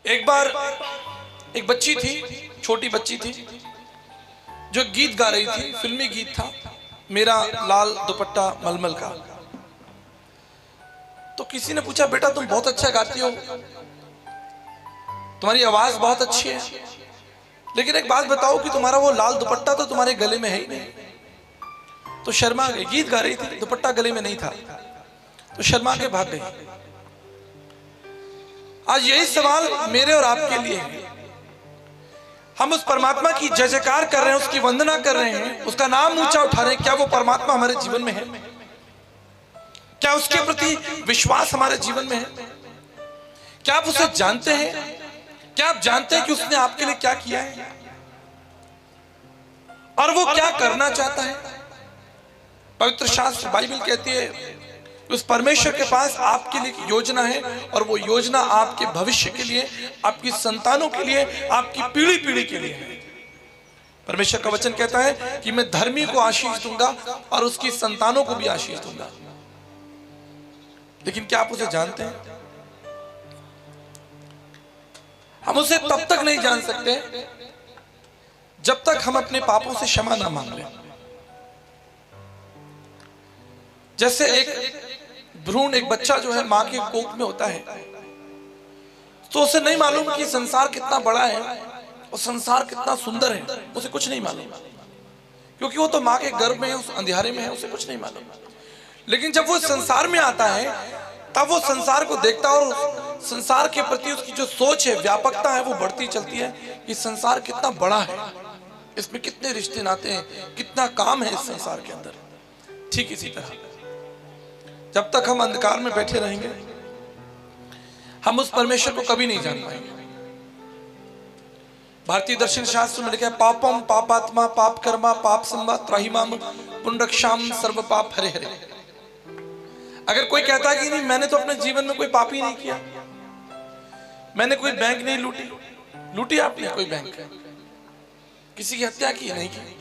एक बार एक बच्ची थी, छोटी बच्ची थी, जो गीत गा रही थी। फिल्मी गीत था, मेरा लाल दुपट्टा मलमल का। तो किसी ने पूछा, बेटा तुम बहुत अच्छा गाती हो, तुम्हारी आवाज बहुत अच्छी है, लेकिन एक बात बताओ कि तुम्हारा वो लाल दुपट्टा तो तुम्हारे गले में है ही नहीं। तो शर्मा गई, गीत गा रही थी, दुपट्टा गले में नहीं था, तो शर्मा के भाग गई। आज यही सवाल मेरे और आपके लिए है। हम उस परमात्मा की जय जयकार कर रहे हैं, उसकी वंदना कर रहे हैं, उसका नाम ऊंचा उठा रहे हैं। क्या वो परमात्मा हमारे जीवन में है? क्या उसके प्रति विश्वास हमारे जीवन में है? क्या आप उसे जानते हैं? क्या आप जानते हैं कि उसने आपके लिए क्या किया है और वो क्या करना चाहता है? पवित्र शास्त्र बाइबल कहती है उस परमेश्वर के पास आपके लिए एक योजना है, और वो योजना आपके भविष्य के लिए, आपकी संतानों के लिए, आपकी पीढ़ी पीढ़ी के लिए है। परमेश्वर का वचन कहता है कि मैं धर्मी को आशीष दूंगा और उसकी संतानों को भी आशीष दूंगा। लेकिन क्या आप उसे जानते हैं? हम उसे तब तक नहीं जान सकते जब तक हम अपने पापों से क्षमा ना मांग लें। जैसे एक भ्रूण, एक बच्चा जो है मां के कोख में होता है, तो उसे नहीं मालूम कि संसार कितना बड़ा है और संसार कितना सुंदर है, उसे कुछ नहीं मालूम, क्योंकि वो तो मां के गर्भ में है, उस अंधेरे में है, उसे कुछ नहीं मालूम। लेकिन जब वो संसार में आता है, तब वो संसार को देखता है और संसार के प्रति उसकी जो सोच है, व्यापकता है, वो बढ़ती चलती है कि संसार कितना बड़ा है, इसमें कितने रिश्ते नाते हैं, कितना काम है इस संसार के अंदर। ठीक इसी तरह जब तक हम अंधकार में बैठे रहेंगे, हम उस परमेश्वर को कभी नहीं जान पाएंगे। भारतीय दर्शन शास्त्र में लिखा है, पापम पापात्मा पाप कर्मा पाप संभा त्राहिमाम पुनरक्षाम सर्व पाप हरे हरे। अगर कोई कहता है कि नहीं, मैंने तो अपने जीवन में कोई पाप ही नहीं किया, मैंने कोई बैंक नहीं लूटी आपने कोई बैंक, किसी की हत्या की नहीं की,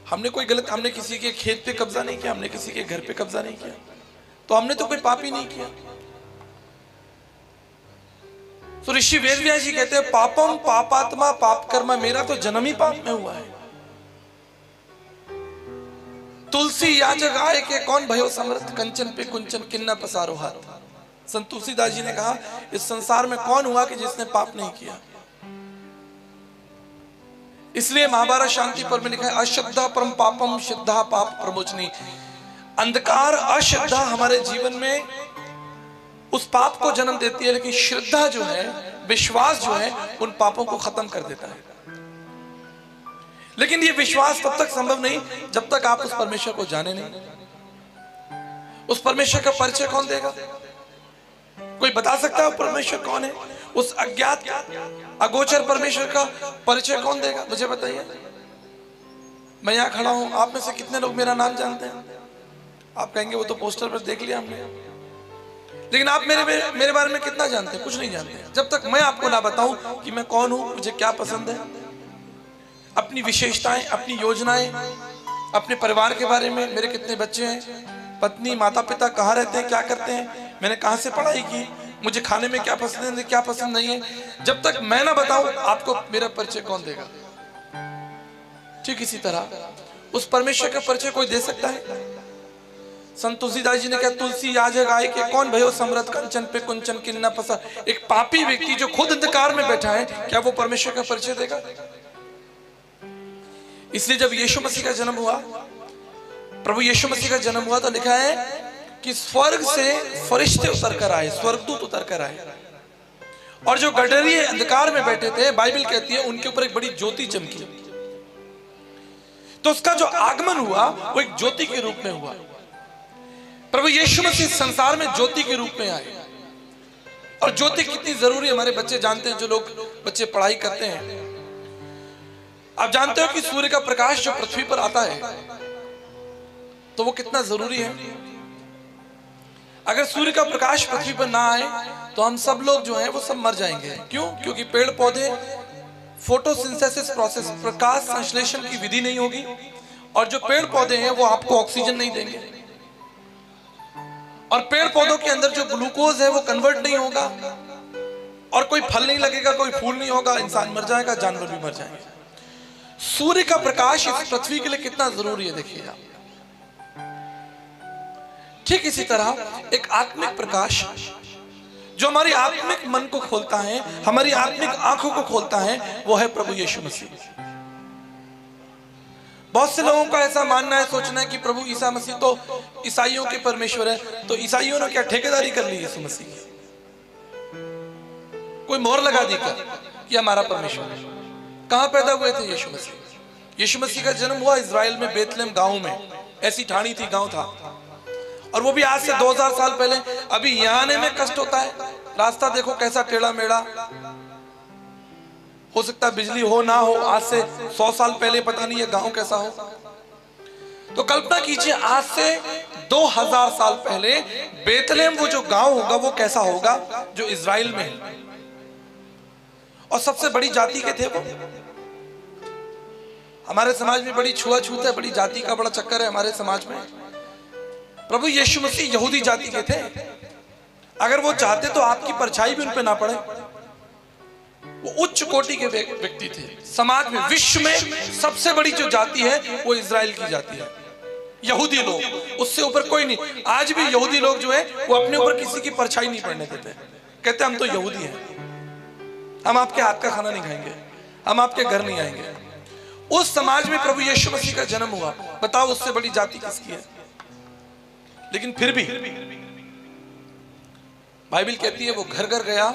हमने कोई गलत, हमने किसी के खेत पे कब्जा नहीं किया, हमने किसी के घर पे कब्जा नहीं किया, तो हमने तो कोई पाप ही नहीं किया। तो ऋषि वेदव्यास जी कहते हैं, पापम पापात्मा पाप कर्मा, मेरा तो जन्म ही पाप में हुआ है। तुलसी याजक आए के कौन भयो समर्थ, कंचन पे कुंचन किन्ना पसारो हाथ। संत तुलसीदास जी ने कहा, इस संसार में कौन हुआ कि जिसने पाप नहीं किया? इसलिए महाभारत शांति पर्व में लिखा है, अश्रद्धा परम पापम श्रद्धा पाप प्रमोचनी। अंधकार अश्रद्धा हमारे जीवन में उस पाप को जन्म देती है, लेकिन श्रद्धा जो है, विश्वास जो है, उन पापों को खत्म कर देता है। लेकिन ये विश्वास तब तक संभव नहीं जब तक आप उस परमेश्वर को जाने नहीं। उस परमेश्वर का परिचय कौन देगा? कोई बता सकता है परमेश्वर कौन है? उस अज्ञात अगोचर परमेश्वर का परिचय कौन देगा? मुझे बताइए। मैं यहाँ खड़ा हूं, आप में से कितने लोग मेरा नाम जानते हैं? आप कहेंगे वो तो पोस्टर पर देख लिया हमने, लेकिन आप मेरे बारे में कितना जानते हैं? कुछ नहीं जानते। जब तक मैं आपको ना बताऊं कि मैं कौन हूं, मुझे क्या पसंद है, अपनी विशेषताएं, अपनी योजनाएं, अपने परिवार के बारे में, मेरे कितने बच्चे हैं, पत्नी, माता पिता कहाँ रहते हैं, क्या करते हैं, मैंने कहाँ से पढ़ाई की, मुझे खाने में क्या पसंद है, क्या पसंद नहीं है, जब तक मैं ना बताऊं आपको मेरा परिचय कौन देगा? ठीक इसी तरह उस परमेश्वर का परिचय कोई दे सकता है? संत तुलसीदास जी ने कहा, तुलसी याजक आए के कौन भयो समर्थ, कंचन पे कुंचन किन्ना पसा। एक पापी व्यक्ति जो खुद अंधकार में बैठा है, क्या वो परमेश्वर का परिचय देगा? इसलिए जब यीशु मसीह का जन्म हुआ, प्रभु यीशु मसीह का जन्म हुआ, तो लिखा है कि स्वर्ग से फरिश्ते उतर कर आए, स्वर्गदूत उतर कर आए, और जो गडरिये अंधकार में बैठे थे, बाइबल कहती है उनके ऊपर एक बड़ी ज्योति चमकी। तो उसका जो आगमन हुआ वो एक ज्योति के रूप में हुआ। प्रभु यीशु मसीह संसार में ज्योति के रूप में आए। और ज्योति कितनी जरूरी है हमारे बच्चे जानते हैं, जो लोग बच्चे पढ़ाई करते हैं। आप जानते हो कि सूर्य का प्रकाश जो पृथ्वी पर आता है तो वो कितना जरूरी है। अगर सूर्य का प्रकाश पृथ्वी पर ना आए तो हम सब लोग जो हैं वो सब मर जाएंगे। क्यों? क्योंकि पेड़ पौधे फोटोसिंथेसिस प्रोसेस, प्रकाश संश्लेषण की विधि नहीं होगी, और जो पेड़ पौधे हैं वो आपको ऑक्सीजन नहीं देंगे, और पेड़ पौधों के अंदर जो ग्लूकोज है वो कन्वर्ट नहीं होगा, और कोई फल नहीं लगेगा, कोई फूल नहीं होगा, इंसान मर जाएगा, जानवर भी मर जाएंगे। सूर्य का प्रकाश इस पृथ्वी के लिए कितना जरूरी है देखिएगा। ठीक इसी तरह एक आत्मिक प्रकाश जो हमारी आत्मिक मन को खोलता है, हमारी आत्मिक आंखों को खोलता है, वो है प्रभु यीशु मसीह। बहुत से लोगों का ऐसा मानना है, सोचना है कि प्रभु ईसा मसीह तो ईसाइयों के परमेश्वर है, तो ईसाइयों ने क्या ठेकेदारी कर ली यीशु मसीह की? कोई मोहर लगा दी क्या कि हमारा परमेश्वर है? कहां पैदा हुए थे यीशु मसीह? यीशु मसीह का जन्म हुआ इजराइल में, बेतलेहम गांव में। ऐसी ठाणी थी, गांव था, और वो भी आज से 2000 साल पहले। अभी यहाँ आने में कष्ट होता है, रास्ता देखो कैसा टेढ़ा मेढ़ा, हो सकता है बिजली हो ना हो, आज से 100 साल पहले पता नहीं है गांव कैसा हो। तो कल्पना कीजिए आज से 2000 साल पहले बेतलेहम वो जो गांव होगा वो कैसा होगा, जो इजराइल में है। और सबसे बड़ी जाति के थे वो। हमारे समाज में बड़ी छुआछूत है, बड़ी जाति का बड़ा चक्कर है हमारे समाज में। प्रभु यीशु मसीह यहूदी जाति के थे। अगर वो चाहते तो आपकी परछाई भी उन पे ना पड़े। वो उच्च कोटि के व्यक्ति थे समाज में। विश्व में सबसे बड़ी जो जाति है वो इजराइल की जाति है, यहूदी लोग, उससे ऊपर कोई नहीं। आज भी यहूदी लोग जो है वो अपने ऊपर किसी की परछाई नहीं पड़ने देते। कहते हम तो यहूदी हैं, हम आपके हाथ का खाना नहीं खाएंगे, हम आपके घर नहीं आएंगे। उस समाज में प्रभु यीशु मसीह का जन्म हुआ। बताओ उससे बड़ी जाति किसकी है? लेकिन फिर भी बाइबल कहती है वो घर घर गया,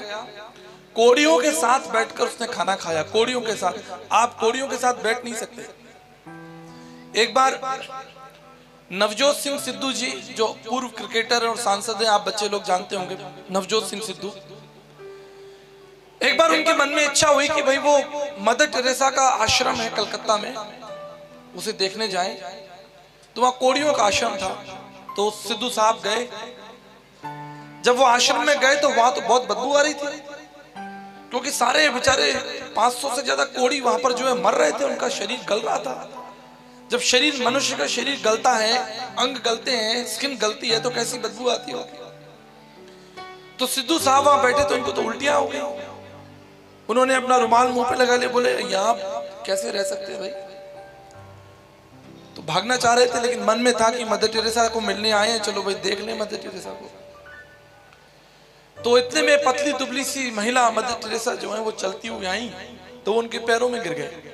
कोड़ियों के साथ बैठकर उसने खाना खाया। कोड़ियों के साथ, आप कोड़ियों के साथ बैठ नहीं सकते। एक बार नवजोत सिंह सिद्धू जी, जो पूर्व क्रिकेटर और सांसद हैं, आप बच्चे लोग जानते होंगे नवजोत सिंह सिद्धू। एक बार उनके मन में इच्छा हुई कि भाई वो मदर टेरेसा का आश्रम है कलकत्ता में, उसे देखने जाएं। तो वहां कोड़ियों का आश्रम था। तो सिद्धू साहब गए। जब वो आश्रम में गए तो वहां तो बहुत बदबू आ रही थी, क्योंकि सारे बेचारे 500 से ज्यादा कोड़ी वहां पर जो है मर रहे थे, उनका शरीर गल रहा था। जब शरीर, मनुष्य का शरीर गलता है, अंग गलते हैं, स्किन गलती है, तो कैसी बदबू आती होगी। तो सिद्धू साहब वहां बैठे तो उनको तो उल्टियां हो गई। उन्होंने अपना रुमाल मुंह पे लगा लिया, बोले यहाँ कैसे रह सकते हैं भाई। तो भागना चाह रहे थे, लेकिन मन में था कि मदर टेरेसा को मिलने आए हैं, चलो भाई देख लें मदर टेरेसा को। तो इतने में पतली दुबली सी महिला मदर टेरेसा जो है वो चलती हुई आई, तो उनके पैरों में गिर गए।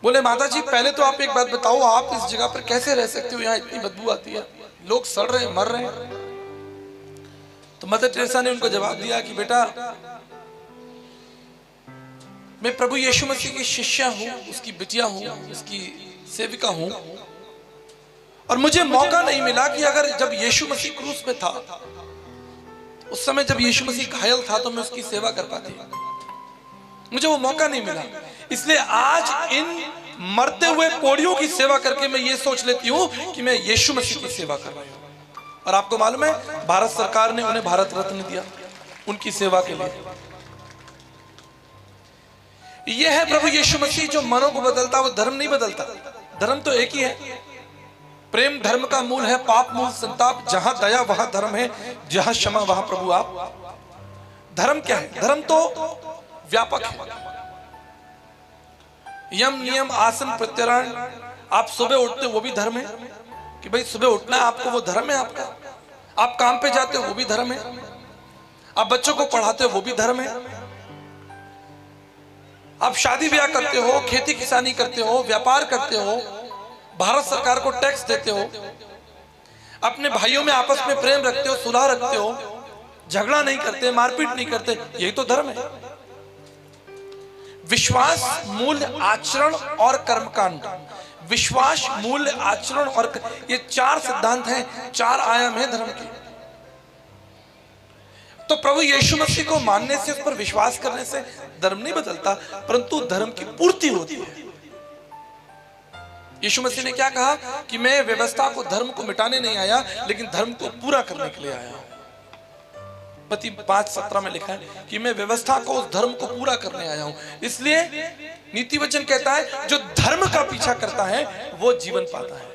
बोले माता जी पहले तो आप एक बात बताओ, आप इस जगह पर कैसे रह सकते हो, यहाँ इतनी बदबू आती है, लोग सड़ रहे हैं, मर रहे हैं। तो मदर टेरेसा ने उनको जवाब दिया कि बेटा मैं प्रभु यीशु मसीह की शिष्या हूं, उसकी बिटिया हूं, उसकी सेविका हूं, और मुझे मौका नहीं मिला कि अगर जब यीशु मसीह क्रूस पे था, उस समय जब यीशु मसीह घायल था, तो मैं उसकी सेवा कर पाती। मुझे वो मौका नहीं मिला, इसलिए आज इन मरते हुए कोड़ियों की सेवा करके मैं ये सोच लेती हूँ कि मैं यीशु मसीह की सेवा कर रही हूँ। और आपको मालूम है भारत सरकार ने उन्हें भारत रत्न दिया उनकी सेवा के लिए। यह है प्रभु यीशु मसीह जो मनों को बदलता, वो धर्म नहीं बदलता। धर्म तो एक ही है। प्रेम धर्म का मूल है, पाप मूल संताप। जहां दया वहां धर्म है, जहां क्षमा वहां प्रभु आप। धर्म क्या है? धर्म तो व्यापक है। यम नियम आसन प्रत्याहार। आप सुबह उठते हो वो भी धर्म है कि भाई सुबह उठना है आपको, वो धर्म है आपका। आप काम पे जाते हो वो भी धर्म है। आप बच्चों को पढ़ाते हो वो भी धर्म है। आप शादी ब्याह करते हो, खेती किसानी करते हो, व्यापार करते हो, भारत सरकार को टैक्स देते हो, अपने भाइयों में आपस में प्रेम रखते हो, सुलह रखते हो, झगड़ा नहीं करते, मारपीट नहीं करते, यही तो धर्म है। विश्वास, मूल्य, आचरण और कर्मकांड। विश्वास, मूल्य, आचरण और ये 4 सिद्धांत हैं, 4 आयाम है धर्म के। तो प्रभु यीशु मसीह को मानने से, उस पर विश्वास करने से धर्म नहीं बदलता, परंतु धर्म की पूर्ति होती है। यीशु मसीह ने क्या कहा कि मैं व्यवस्था को, धर्म को मिटाने नहीं आया, लेकिन धर्म को पूरा करने के लिए आया। मत्ती 5:17 में लिखा है कि मैं व्यवस्था को, उस धर्म को पूरा करने आया हूं। इसलिए नीति वचन कहता है जो धर्म का पीछा करता है वो जीवन पाता है।